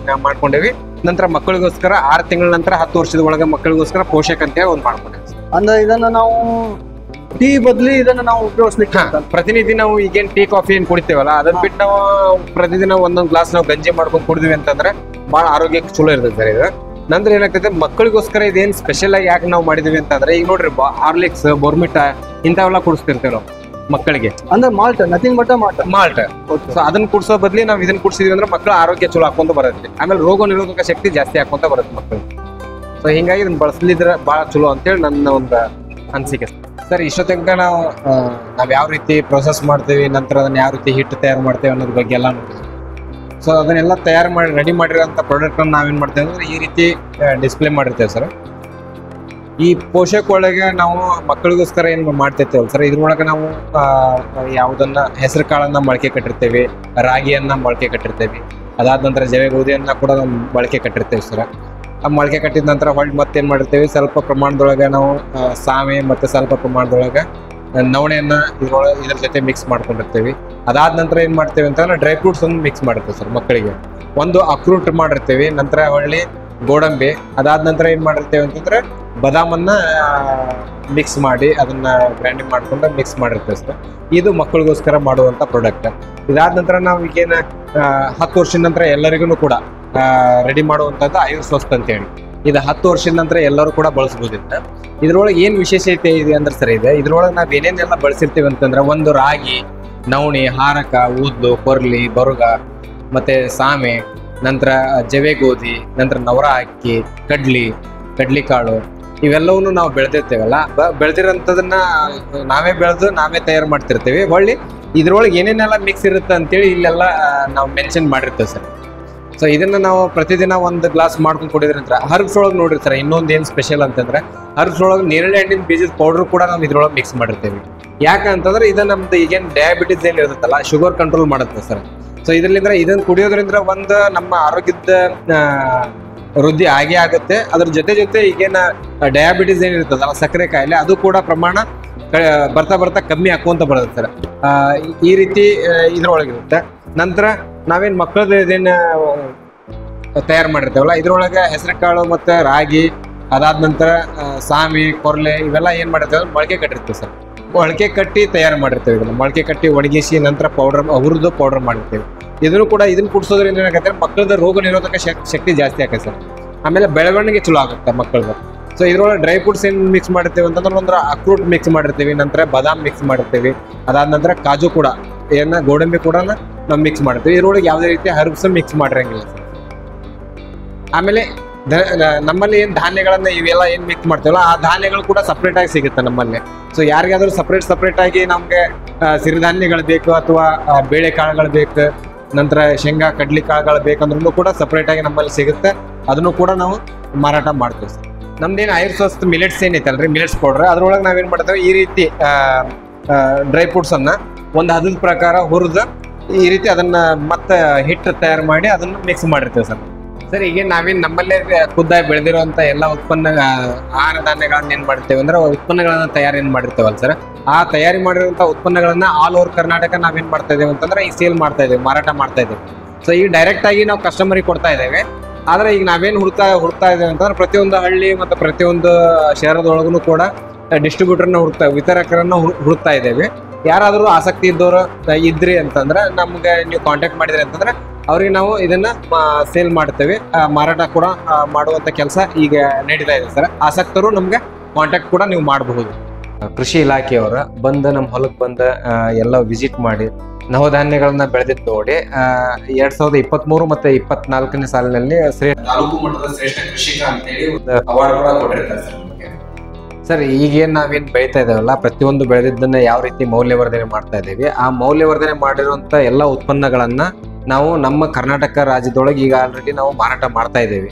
ಮಾಡ್ಕೊಂಡೇವಿ. ನಂತರ ಮಕ್ಕಳಿಗೋಸ್ಕರ 6 ತಿಂಗಳ ನಂತರ 10 ವರ್ಷದ ಒಳಗೆ ಮಕ್ಕಳಿಗೋಸ್ಕರ ಪೋಷಕ್ ಅಂತ ಹೇಳಿ ಒಂದು ಮಾಡ್ಕೊಂಡೇವಿ. ಅಂದ್ರೆ ಇದನ್ನ ನಾವು ಟೀ ಬದ್ಲಿ ಇದನ್ನ ನಾವು ಉಪಯೋಗಿಸ್ಲಿಕ್ಕೆ ಪ್ರತಿನಿಧಿ ನಾವು ಈಗೇನ್ ಟೀ ಕಾಫಿ ಏನ್ ಕುಡಿತೇವಲ್ಲ ಅದನ್ನ ಬಿಟ್ಟು ನಾವು ಪ್ರತಿದಿನ ಒಂದೊಂದ್ ಗ್ಲಾಸ್ ನಾವು ಗಂಜಿ ಮಾಡ್ಕೊಂಡು ಕುಡಿದ್ವಿ ಅಂತಂದ್ರೆ ಬಹಳ ಆರೋಗ್ಯಕ್ಕೆ ಚಲೋ ಇರ್ತದೆ ಸರ್ ಇದು. ನಂತರ ಏನಾಗ್ತದೆ ಮಕ್ಕಳಿಗೋಸ್ಕರ ಇದೇನ್ ಸ್ಪೆಷಲ್ ಆಗಿ ಯಾಕೆ ನಾವು ಮಾಡಿದೀವಿ ಅಂತಂದ್ರೆ ಈಗ ನೋಡ್ರಿ ಹಾರ್ಲಿಕ್ಸ್ ಬೋರ್ಮಿಟಾ ಇಂಥವೆಲ್ಲ ಕುಡಿಸ್ತಿರ್ತೇವೆ ನಾವು ಮಕ್ಕಳಿಗೆ. ಅಂದ್ರೆ malt nothing but malt. So ಅದನ್ನ ಕುಡಿಸೋ ಬದ್ಲಿ ನಾವು ಇದನ್ನ ಕುಡಿಸಿದ್ವಿ ಅಂದ್ರೆ ಮಕ್ಕಳ ಆರೋಗ್ಯ ಚಲೋ ಹಾಕೊಂತ ಬರುತ್ತೆ. ಆಮೇಲೆ ರೋಗ ನಿರೋಧಕ ಶಕ್ತಿ ಜಾಸ್ತಿ ಹಾಕೊಂತ ಬರುತ್ತೆ ಮಕ್ಕಳಿಗೆ. ಸೊ ಹಿಂಗಾಗಿ ಇದನ್ನ ಬಳಸಲಿದ್ರೆ ಬಹಳ ಚಲೋ ಅಂತೇಳಿ ನನ್ನ ಒಂದು ಅನಿಸಿಕೆ ಸರ್. ಇಷ್ಟೊತ್ತಂಕ ನಾವು ಯಾವ ರೀತಿ ಪ್ರೊಸೆಸ್ ಮಾಡ್ತೀವಿ, ನಂತರ ಅದನ್ನ ಯಾವ ರೀತಿ ಹಿಟ್ಟು ತಯಾರು ಮಾಡ್ತೇವೆ ಅನ್ನೋದ್ರ ಬಗ್ಗೆ ಎಲ್ಲ ನೋಡ್ತೀವಿ. ಸೊ ಅದನ್ನೆಲ್ಲ ತಯಾರು ಮಾಡಿ ರೆಡಿ ಮಾಡಿರೋಂಥ ಪ್ರಾಡಕ್ಟ್ ನಾವೇನ್ ಮಾಡ್ತೇವೆ ಅಂದ್ರೆ ಈ ರೀತಿ ಡಿಸ್ಪ್ಲೇ ಮಾಡಿರ್ತೇವೆ ಸರ್. ಈ ಪೋಷಕ ಒಳಗೆ ನಾವು ಮಕ್ಕಳಿಗೋಸ್ಕರ ಏನ್ ಮಾಡ್ತಿರ್ತೇವಲ್ಲ ಸರ್, ಇದ್ರೊಳಗೆ ನಾವು ಯಾವುದನ್ನ ಹೆಸರು ಕಾಳನ್ನ ಮೊಳಕೆ ಕಟ್ಟಿರ್ತೇವೆ, ರಾಗಿಯನ್ನ ಮೊಳಕೆ ಕಟ್ಟಿರ್ತೇವೆ, ಅದಾದ ನಂತರ ಜವೆ ಗೋಧಿಯನ್ನ ಕೂಡ ನಾವು ಮೊಳಕೆ ಕಟ್ಟಿರ್ತೇವೆ ಸರ್. ಆ ಮೊಳಕೆ ಕಟ್ಟಿದ ನಂತರ ಹೊಳ್ಳಿ ಮತ್ತೇನ್ ಮಾಡಿರ್ತೇವೆ ಸ್ವಲ್ಪ ಪ್ರಮಾಣದೊಳಗೆ ನಾವು ಸಾವೆ ಮತ್ತೆ ಸ್ವಲ್ಪ ಪ್ರಮಾಣದೊಳಗೆ ನವಣೆಯನ್ನ ಇದ್ರ ಜೊತೆ ಮಿಕ್ಸ್ ಮಾಡ್ಕೊಂಡಿರ್ತೇವೆ. ಅದಾದ ನಂತರ ಏನ್ ಮಾಡ್ತೇವೆ ಅಂತಂದ್ರೆ ಡ್ರೈ ಫ್ರೂಟ್ಸ್ ಅನ್ನು ಮಿಕ್ಸ್ ಮಾಡಿರ್ತೇವೆ ಸರ್ ಮಕ್ಕಳಿಗೆ. ಒಂದು ಅಕ್ರೂಟ್ ಮಾಡಿರ್ತೇವೆ, ನಂತರ ಹೊಳ್ಳಿ ಗೋಡಂಬಿ, ಅದಾದ ನಂತರ ಏನ್ ಮಾಡಿರ್ತೇವೆ ಅಂತಂದ್ರೆ ಬಾದಾಮನ್ನ ಮಿಕ್ಸ್ ಮಾಡಿ ಅದನ್ನ ಗ್ರೈಂಡಿಂಗ್ ಮಾಡ್ಕೊಂಡು ಮಿಕ್ಸ್ ಮಾಡಿರ್ತೇವೆ ಸರ್. ಇದು ಮಕ್ಕಳಿಗೋಸ್ಕರ ಮಾಡುವಂತ ಪ್ರಾಡಕ್ಟ್. ಇದಾದ ನಂತರ ನಾವು ಈಗೇನ 10 ವರ್ಷದ ನಂತರ ಎಲ್ಲರಿಗೂ ಕೂಡ ರೆಡಿ ಮಾಡುವಂತದ್ದು ಆಯುರ್ ಸ್ವಸ್ಥ ಅಂತ ಹೇಳಿ. ಇದು 10 ವರ್ಷದ ನಂತರ ಎಲ್ಲರೂ ಕೂಡ ಬಳಸಬಹುದಿತ್ತ. ಇದ್ರೊಳಗೆ ಏನ್ ವಿಶೇಷತೆ ಇದೆ ಅಂದ್ರೆ ಸರ್ ಇದೆ ಇದ್ರೊಳಗೆ ನಾವ್ ಏನೇನೆಲ್ಲ ಬಳಸಿರ್ತೀವಿ ಅಂತಂದ್ರೆ ಒಂದು ರಾಗಿ, ನವಣಿ, ಹಾರಕ, ಊದ್ಲು, ಕೊರ್ಲಿ, ಬರುಗ, ಮತ್ತೆ ಸಾಮೆ, ನಂತರ ಜವೆ ಗೋಧಿ, ನಂತರ ನವರ ಅಕ್ಕಿ, ಕಡ್ಲಿ ಕಾಳು ಇವೆಲ್ಲವನ್ನು ನಾವು ಬೆಳೆದಿರ್ತೇವಲ್ಲ. ಬೆಳೆದಿರೋಂಥದನ್ನ ನಾವೇ ಬೆಳೆದು ನಾವೇ ತಯಾರು ಮಾಡ್ತಿರ್ತೀವಿ. ಒಳ್ಳೆ ಇದ್ರೊಳಗೆ ಏನೇನೆಲ್ಲ ಮಿಕ್ಸ್ ಇರುತ್ತೆ ಅಂತೇಳಿ ಇಲ್ಲೆಲ್ಲ ನಾವು ಮೆನ್ಷನ್ ಮಾಡಿರ್ತೇವೆ ಸರ್. ಸೊ ಇದನ್ನ ನಾವು ಪ್ರತಿದಿನ ಒಂದು ಗ್ಲಾಸ್ ಮಾಡ್ಕೊಂಡು ಕುಡಿದ್ರಂತ್ರ ಹರ್ಬ್ಸ್ ಒಳಗೆ ನೋಡ್ರಿ ಸರ್ ಇನ್ನೊಂದು ಏನು ಸ್ಪೆಷಲ್ ಅಂತಂದ್ರೆ ಹರ್ಬ್ಸ್ ಒಳಗೆ ನೇರಳೆ ಹಣ್ಣಿನ ಬೀಜದ ಪೌಡರ್ ಕೂಡ ನಾವು ಇದ್ರೊಳಗೆ ಮಿಕ್ಸ್ ಮಾಡಿರ್ತೇವೆ. ಯಾಕಂತಂದ್ರೆ ಇದು ನಮ್ದು ಈಗೇನು ಡಯಾಬಿಟಿಸ್ ಏನು ಇರುತ್ತಲ್ಲ ಶುಗರ್ ಕಂಟ್ರೋಲ್ ಮಾಡುತ್ತೆ ಸರ್. ಸೊ ಇದರಿಂದ ಇದನ್ನ ಕುಡಿಯೋದ್ರಿಂದ ಒಂದು ನಮ್ಮ ಆರೋಗ್ಯದ ವೃದ್ಧಿ ಆಗೇ ಆಗುತ್ತೆ. ಅದ್ರ ಜೊತೆ ಈಗೇನ ಡಯಾಬಿಟಿಸ್ ಏನಿರ್ತದಲ್ಲ ಸಕ್ಕರೆ ಕಾಯಿಲೆ ಅದು ಕೂಡ ಪ್ರಮಾಣ ಬರ್ತಾ ಕಮ್ಮಿ ಹಾಕುವಂತ ಬರುತ್ತೆ ಸರ್. ಈ ರೀತಿ ಇದ್ರೊಳಗಿರುತ್ತೆ. ನಂತರ ನಾವೇನ್ ಮಕ್ಕಳದ್ದು ಇದೇನು ತಯಾರು ಮಾಡಿರ್ತೇವಲ್ಲ ಇದ್ರೊಳಗೆ ಹೆಸರು ಕಾಳು ಮತ್ತೆ ರಾಗಿ, ಅದಾದ ನಂತರ ಸಾಮಿ, ಕೊರ್ಲೆ ಇವೆಲ್ಲ ಏನ್ ಮಾಡಿರ್ತೇವೆ ಮೊಳಕೆ ಕಟ್ಟಿರ್ತೇವೆ ಸರ್. ಮೊಳಕೆ ಕಟ್ಟಿ ತಯಾರು ಮಾಡಿರ್ತೇವೆ. ಇದನ್ನ ಮೊಳಕೆ ಕಟ್ಟಿ ಒಣಗಿಸಿ ನಂತರ ಹುರಿದು ಪೌಡರ್ ಮಾಡಿರ್ತೇವೆ. ಇದನ್ನು ಕೂಡ ಇದನ್ನ ಕುಡಿಸೋದ್ರಿಂದ ಏನಾಗುತ್ತೆ ಮಕ್ಕಳದ ರೋಗ ನಿರೋಧಕ ಶಕ್ತಿ ಜಾಸ್ತಿ ಆಗುತ್ತೆ ಸರ್. ಆಮೇಲೆ ಬೆಳವಣಿಗೆ ಚಲೋ ಆಗುತ್ತೆ ಮಕ್ಕಳದ. ಸೊ ಇದ್ರೊಳಗೆ ಡ್ರೈ ಫ್ರೂಟ್ಸ್ ಏನ್ ಮಿಕ್ಸ್ ಮಾಡಿರ್ತೇವೆ ಅಂತಂದ್ರೆ ಒಂದು ಅಕ್ರೂಟ್ ಮಿಕ್ಸ್ ಮಾಡಿರ್ತೀವಿ, ನಂತರ ಬಾದಾಮ್ ಮಿಕ್ಸ್ ಮಾಡಿರ್ತೀವಿ, ಅದಾದ ನಂತರ ಕಾಜು ಕೂಡ ಗೋಡಂಬಿ ಕೂಡ ನಾವು ಮಿಕ್ಸ್ ಮಾಡ್ತೀವಿ. ಇದ್ರೊಳಗೆ ಯಾವುದೇ ರೀತಿ ಹರ್ಬ್ಸ್ ಮಿಕ್ಸ್ ಮಾಡಿರಂಗಿಲ್ಲ ಸರ್. ಆಮೇಲೆ ನಮ್ಮಲ್ಲಿ ಏನ್ ಧಾನ್ಯಗಳನ್ನ ಇವೆಲ್ಲ ಏನ್ ಮಿಕ್ಸ್ ಮಾಡ್ತೇವಲ್ಲ ಆ ಧಾನ್ಯಗಳು ಕೂಡ ಸಪ್ರೇಟ್ ಆಗಿ ಸಿಗುತ್ತೆ ನಮ್ಮಲ್ಲಿ. ಸೊ ಯಾರಿಗಾದ್ರೂ ಸಪ್ರೇಟ್ ಆಗಿ ನಮ್ಗೆ ಸಿರಿಧಾನ್ಯಗಳು ಬೇಕು ಅಥವಾ ಬೇಳೆ ಕಾಳುಗಳು ಬೇಕು, ನಂತರ ಶೇಂಗಾ ಕಡ್ಲಿ ಕಾಳುಗಳು ಬೇಕಂದ್ರೂ ಕೂಡ ಸಪ್ರೇಟ್ ಆಗಿ ನಮ್ಮಲ್ಲಿ ಸಿಗುತ್ತೆ. ಅದನ್ನು ಕೂಡ ನಾವು ಮಾರಾಟ ಮಾಡ್ತೀವಿ ಸರ್. ನಮ್ದೇನು ಆಯುರ್ ಸ್ವಸ್ಥ ಮಿಲೆಟ್ಸ್ ಏನೈತಲ್ರಿ ಮಿಲೆಟ್ಸ್ ಪೌಡರ್ ಅದ್ರೊಳಗೆ ನಾವೇನ್ ಮಾಡ್ತೇವೆ ಈ ರೀತಿ ಡ್ರೈ ಫ್ರೂಟ್ಸ್ ಅನ್ನ ಒಂದು ಹದದ ಪ್ರಕಾರ ಹುರಿದು ಈ ರೀತಿ ಅದನ್ನ ಮತ್ತೆ ಹಿಟ್ಟು ತಯಾರು ಮಾಡಿ ಅದನ್ನ ಮಿಕ್ಸ್ ಮಾಡಿರ್ತೇವೆ ಸರ್. ಸರ್ ಈಗ ನಾವೇನ್ ನಮ್ಮಲ್ಲೇ ಖುದ್ದಾಗಿ ಬೆಳೆದಿರುವಂತ ಎಲ್ಲ ಆಹಾರ ಧಾನ್ಯಗಳನ್ನ ಏನ್ ಮಾಡ್ತೇವೆ ಅಂದ್ರೆ ಉತ್ಪನ್ನಗಳನ್ನ ತಯಾರಿ ಮಾಡಿರ್ತೇವಲ್ಲ ಸರ್. ಆ ತಯಾರಿ ಮಾಡಿರುವಂತ ಉತ್ಪನ್ನಗಳನ್ನ ಆಲ್ ಓವರ್ ಕರ್ನಾಟಕ ನಾವೇನ್ ಮಾಡ್ತಾ ಇದ್ದೇವೆ ಅಂತಂದ್ರೆ ಈ ಸೇಲ್ ಮಾಡ್ತಾ ಇದ್ದೇವೆ, ಮಾರಾಟ ಮಾಡ್ತಾ ಇದ್ದೇವೆ. ಸೊ ಈಗ ಡೈರೆಕ್ಟ್ ಆಗಿ ನಾವು ಕಸ್ಟಮರಿಗೆ ಕೊಡ್ತಾ ಇದ್ದೇವೆ. ಆದ್ರೆ ಈಗ ನಾವೇನ್ ಹುಡುಕ್ತಾ ಇದ್ದೇವೆ ಅಂತಂದ್ರೆ ಪ್ರತಿಯೊಂದು ಹಳ್ಳಿ ಮತ್ತೆ ಪ್ರತಿಯೊಂದು ಶಹರದೊಳಗೂ ಕೂಡ ಡಿಸ್ಟ್ರಿಬ್ಯೂಟರ್ನ ವಿತರಕರನ್ನ ಹುಡುಕ್ತಾ ಇದ್ದೇವೆ. ಯಾರಾದರೂ ಆಸಕ್ತಿ ಇದ್ದವರು ಇದ್ರಿ ಅಂತಂದ್ರೆ ನಮ್ಗೆ ನೀವು ಕಾಂಟ್ಯಾಕ್ಟ್ ಮಾಡಿದ್ರಿ ಅಂತಂದ್ರೆ ಅವ್ರಿಗೆ ನಾವು ಇದನ್ನ ಸೇಲ್ ಮಾಡ್ತೇವೆ. ಮಾರಾಟ ಕೂಡ ಮಾಡುವಂತ ಕೆಲಸ ಈಗ ನಡೀತಾ ಇದೆ ಸರ್. ಆಸಕ್ತರು ನಮ್ಗೆ ಕಾಂಟ್ಯಾಕ್ಟ್ ಕೂಡ ನೀವು ಮಾಡಬಹುದು. ಕೃಷಿ ಇಲಾಖೆಯವರ ಬಂದ ನಮ್ಮ ಹೊಲಕ್ಕೆ ಬಂದ ಎಲ್ಲ ವಿಸಿಟ್ ಮಾಡಿ ನವಧಾನ್ಯಗಳನ್ನ ಬೆಳೆದಿದ್ದು ನೋಡಿ 2023 ಮತ್ತೆ 24ನೇ ಸಾಲಿನಲ್ಲಿ ತಾಲೂಕು ಮಟ್ಟದ ಶ್ರೇಷ್ಠ ಕೃಷಿಕ ಅಂತೇಳಿ ಒಂದು ಅವಾರ್ಡ್ ಕೂಡ ಕೊಟ್ಟಿರ್ತಾರೆ ಸರ್ ನಮಗೆ. ಸರ್ ಈಗೇನ್ ನಾವೇನ್ ಬೆಳಿತಾ ಇದಾವಲ್ಲ ಪ್ರತಿಯೊಂದು ಬೆಳೆದಿದ್ದನ್ನ ಯಾವ ರೀತಿ ಮೌಲ್ಯವರ್ಧನೆ ಮಾಡ್ತಾ ಇದ್ದೀವಿ, ಆ ಮೌಲ್ಯವರ್ಧನೆ ಮಾಡಿರುವಂತ ಎಲ್ಲ ಉತ್ಪನ್ನಗಳನ್ನ ನಾವು ನಮ್ಮ ಕರ್ನಾಟಕ ರಾಜ್ಯದೊಳಗೆ ಈಗ ಆಲ್ರೆಡಿ ನಾವು ಮಾರಾಟ ಮಾಡ್ತಾ ಇದ್ದೀವಿ.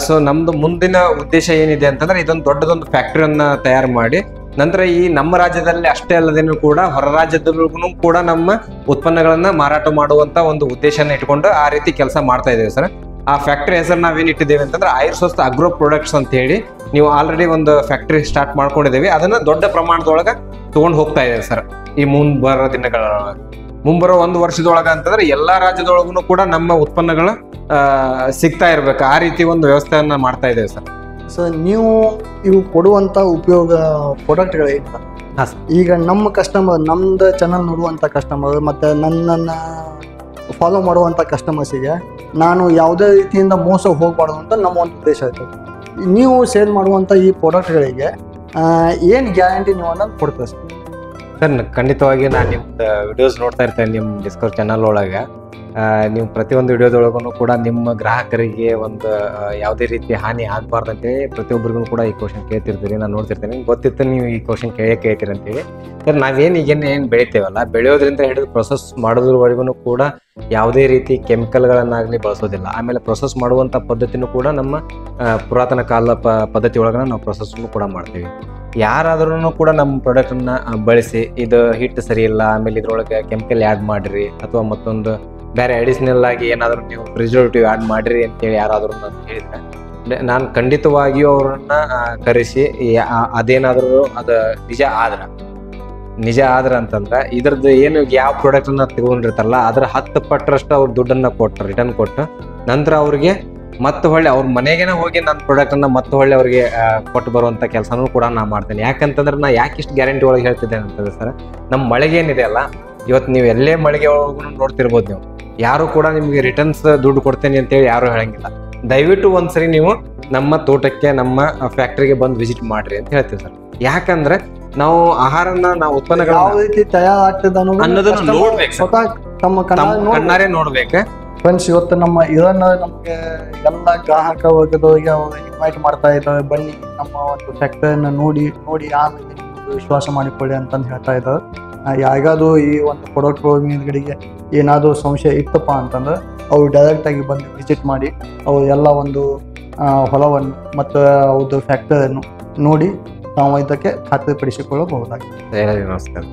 ಸೊ ನಮ್ದು ಮುಂದಿನ ಉದ್ದೇಶ ಏನಿದೆ ಅಂತಂದ್ರೆ ಇದೊಂದು ದೊಡ್ಡದೊಂದು ಫ್ಯಾಕ್ಟರಿಯನ್ನ ತಯಾರು ಮಾಡಿ ನಂತರ ಈ ನಮ್ಮ ರಾಜ್ಯದಲ್ಲಿ ಅಷ್ಟೇ ಅಲ್ಲದೇನು ಕೂಡ ಹೊರ ರಾಜ್ಯದಲ್ಲೂ ಕೂಡ ನಮ್ಮ ಉತ್ಪನ್ನಗಳನ್ನ ಮಾರಾಟ ಮಾಡುವಂತ ಒಂದು ಉದ್ದೇಶನ ಇಟ್ಕೊಂಡು ಆ ರೀತಿ ಕೆಲಸ ಮಾಡ್ತಾ ಇದ್ದೇವೆ ಸರ್. ಆ ಫ್ಯಾಕ್ಟ್ರಿ ಹೆಸರು ನಾವೇನು ಇಟ್ಟಿದ್ದೇವೆ ಅಂತಂದ್ರೆ ಆಯುರ್ ಸ್ವಸ್ಥ ಅಗ್ರೋ ಪ್ರಾಡಕ್ಟ್ಸ್ ಅಂತ ಹೇಳಿ ನೀವು ಆಲ್ರೆಡಿ ಒಂದು ಫ್ಯಾಕ್ಟ್ರಿ ಸ್ಟಾರ್ಟ್ ಮಾಡ್ಕೊಂಡಿದ್ದೇವೆ, ಅದನ್ನ ದೊಡ್ಡ ಪ್ರಮಾಣದೊಳಗೆ ತಗೊಂಡು ಹೋಗ್ತಾ ಇದೆ ಸರ್. ಈ ಮುಂಬರೋ ದಿನಗಳೊಳಗೆ, ಮುಂಬರೋ 1 ವರ್ಷದೊಳಗೆ ಅಂತಂದ್ರೆ ಎಲ್ಲಾ ರಾಜ್ಯದೊಳಗೂ ಕೂಡ ನಮ್ಮ ಉತ್ಪನ್ನಗಳು ಸಿಗ್ತಾ ಇರ್ಬೇಕು, ಆ ರೀತಿ ಒಂದು ವ್ಯವಸ್ಥೆಯನ್ನ ಮಾಡ್ತಾ ಇದ್ದೇವೆ ಸರ್. ಸೊ ನೀವು ಇವು ಕೊಡುವಂತ ಉಪಯೋಗ ಪ್ರಾಡಕ್ಟ್ಗಳೇನು? ಈಗ ನಮ್ಮ ಕಸ್ಟಮರ್, ನಮ್ದು ಚಾನಲ್ ನೋಡುವಂತ ಕಸ್ಟಮರ್ ಮತ್ತೆ ನನ್ನನ್ನ ಫಾಲೋ ಮಾಡುವಂತ ಕಸ್ಟಮರ್ಸಿಗೆ ನಾನು ಯಾವುದೇ ರೀತಿಯಿಂದ ಮೋಸ ಹೋಗಬಾರ್ದು ಅಂತ ನಮ್ಮ ಒಂದು ಉದ್ದೇಶ ಇರ್ತದೆ. ನೀವು ಸೇಲ್ ಮಾಡುವಂತ ಈ ಪ್ರಾಡಕ್ಟ್ಗಳಿಗೆ ಏನು ಗ್ಯಾರಂಟಿ ನೀವು ಅನ್ನೋದು ಕೊಡ್ತೀವಿ ಸರ್? ಸರ್ ಖಂಡಿತವಾಗಿ ನಾನು ನಿಮ್ದು ವಿಡಿಯೋಸ್ ನೋಡ್ತಾ ಇರ್ತೇನೆ ನಿಮ್ಮ ಡಿಸ್ಕವರ್ ಚಾನಲ್ ಒಳಗೆ. ನೀವು ಪ್ರತಿಯೊಂದು ವಿಡಿಯೋದೊಳಗೂ ಕೂಡ ನಿಮ್ಮ ಗ್ರಾಹಕರಿಗೆ ಒಂದು ಯಾವುದೇ ರೀತಿ ಹಾನಿ ಆಗಬಾರ್ದು ಅಂತೇಳಿ ಪ್ರತಿಯೊಬ್ಬರಿಗೂ ಕೂಡ ಈ ಕ್ವಶನ್ ಕೇಳ್ತಿರ್ತೀರಿ, ನಾನು ನೋಡ್ತಿರ್ತೇನೆ. ಕೇಳ್ತಿರ್ತೀನಿ ನೀವು ಈ ಕ್ವಶನ್ ಕೇಳ್ತೀರಿ ಅಂತೇಳಿ. ಸರ್ ನಾವೇನು ಏನು ಬೆಳಿತೇವಲ್ಲ, ಬೆಳೆಯೋದ್ರಿಂದ ಹಿಡಿದು ಪ್ರೊಸೆಸ್ ಮಾಡೋದ್ರವರೆಗೂ ಕೂಡ ಯಾವುದೇ ರೀತಿ ಕೆಮಿಕಲ್ಗಳನ್ನಾಗಲಿ ಬಳಸೋದಿಲ್ಲ. ಆಮೇಲೆ ಪ್ರೊಸೆಸ್ ಮಾಡುವಂಥ ಪದ್ಧತಿನೂ ಕೂಡ ನಮ್ಮ ಪುರಾತನ ಕಾಲ ಪದ್ಧತಿ ಒಳಗನ ನಾವು ಪ್ರೊಸೆಸ್ನು ಕೂಡ ಮಾಡ್ತೀವಿ. ಯಾರಾದ್ರೂ ಕೂಡ ನಮ್ಮ ಪ್ರಾಡಕ್ಟನ್ನು ಬಳಸಿ ಇದು ಹಿಟ್ ಸರಿ ಇಲ್ಲ, ಆಮೇಲೆ ಇದ್ರೊಳಗೆ ಕೆಮಿಕಲ್ ಆ್ಯಡ್ ಮಾಡಿರಿ ಅಥವಾ ಮತ್ತೊಂದು ಬೇರೆ ಅಡಿಷನಲ್ ಆಗಿ ಏನಾದರೂ ನೀವು ಪ್ರಿಸರ್ವೇಟಿವ್ ಆ್ಯಡ್ ಮಾಡಿರಿ ಅಂತೇಳಿ ಯಾರಾದರೂ ನಾನು ಹೇಳಿದ್ರೆ ನಾನು ಖಂಡಿತವಾಗಿಯೂ ಅವ್ರನ್ನ ಕರೆಸಿ ಅದೇನಾದರೂ ಅದು ನಿಜ ಆದ್ರ ಅಂತಂದ್ರೆ ಇದ್ರದ್ದು ಏನು ಯಾವ ಪ್ರಾಡಕ್ಟನ್ನ ತಗೊಂಡಿರ್ತಾರಲ್ಲ ಅದರ 10 ಪಟ್ಟರಷ್ಟು ಅವ್ರ ದುಡ್ಡನ್ನು ರಿಟರ್ನ್ ಕೊಟ್ಟು ನಂತರ ಅವ್ರಿಗೆ ಮತ್ತೆ ಹೊಳ್ಳಿ ಅವ್ರ ಮನೆಗೇನೆ ಹೋಗಿ ನನ್ನ ಪ್ರಾಡಕ್ಟನ್ನು ಮತ್ತೆ ಹೊಳ್ಳಿ ಅವ್ರಿಗೆ ಕೊಟ್ಟು ಬರುವಂಥ ಕೆಲಸನೂ ಕೂಡ ನಾನು ಮಾಡ್ತೇನೆ. ಯಾಕಂತಂದ್ರೆ ನಾ ಯಾಕೆ ಇಷ್ಟು ಗ್ಯಾರಂಟಿ ಒಳಗೆ ಹೇಳ್ತಿದ್ದೇನೆ ಅಂತಂದ್ರೆ ಸರ್, ನಮ್ಮ ಮಳೆಗೆ ಏನಿದೆ ಅಲ್ಲ, ಇವತ್ತು ನೀವು ಎಲ್ಲೇ ಮಳಿಗೆ ಒಳಗೂ ನೋಡ್ತಿರ್ಬೋದು, ನೀವು ಯಾರು ಕೂಡ ನಿಮಗೆ ರಿಟರ್ನ್ಸ್ ದುಡ್ಡು ಕೊಡ್ತೇನೆ ಅಂತೇಳಿ ಯಾರು ಹೇಳಂಗಿಲ್ಲ. ದಯವಿಟ್ಟು ಒಂದ್ಸರಿ ನೀವು ನಮ್ಮ ತೋಟಕ್ಕೆ, ನಮ್ಮ ಫ್ಯಾಕ್ಟ್ರಿಗೆ ಬಂದು ವಿಸಿಟ್ ಮಾಡ್ರಿ ಅಂತ ಹೇಳ್ತೀವಿ ಸರ್. ಯಾಕಂದ್ರೆ ನಾವು ಆಹಾರನ, ನಾವು ಉತ್ಪನ್ನಗಳ ಯಾವ ರೀತಿ ತಯಾರಾಗ್ತದೆ ಅನ್ನೋದನ್ನ ನೋಡ್ಬೇಕು, ಸ್ವತಃ ತಮ್ಮ ಕಣ್ಣಾರೆ ನೋಡ್ಬೇಕು. ಫ್ರೆಂಡ್ಸ್, ಇವತ್ತು ನಮ್ಮ ಇದನ್ನ ನಮಗೆ ಎಲ್ಲ ಗ್ರಾಹಕ ವರ್ಗದವರಿಗೆ ಇನ್ವೈಟ್ ಮಾಡ್ತಾ ಇದ್ದಾರೆ, ಬನ್ನಿ ನಮ್ಮ ಒಂದು ಫ್ಯಾಕ್ಟರಿಯನ್ನು ನೋಡಿ ಆಮೇಲೆ ವಿಶ್ವಾಸ ಮಾಡಿಕೊಳ್ಳಿ ಅಂತಂದು ಹೇಳ್ತಾ ಇದ್ದಾರೆ. ಯಾರಿಗಾದ್ರೂ ಈ ಒಂದು ಪ್ರಾಡಕ್ಟ್ ಮೇಲ್ಗಡೆಗೆ ಏನಾದರೂ ಸಂಶಯ ಇತ್ತಪ್ಪ ಅಂತಂದ್ರೆ ಅವರು ಡೈರೆಕ್ಟಾಗಿ ಬಂದು ವಿಸಿಟ್ ಮಾಡಿ ಅವರು ಎಲ್ಲ ಒಂದು ಹೊಲವನ್ನು ಮತ್ತು ಅವ್ರದ್ದು ಫ್ಯಾಕ್ಟರಿಯನ್ನು ನೋಡಿ ತಾವು ಇದಕ್ಕೆ ಖಾತ್ರಿಪಡಿಸಿಕೊಳ್ಳಬಹುದಾಗಿದೆ. ನಮಸ್ಕಾರ.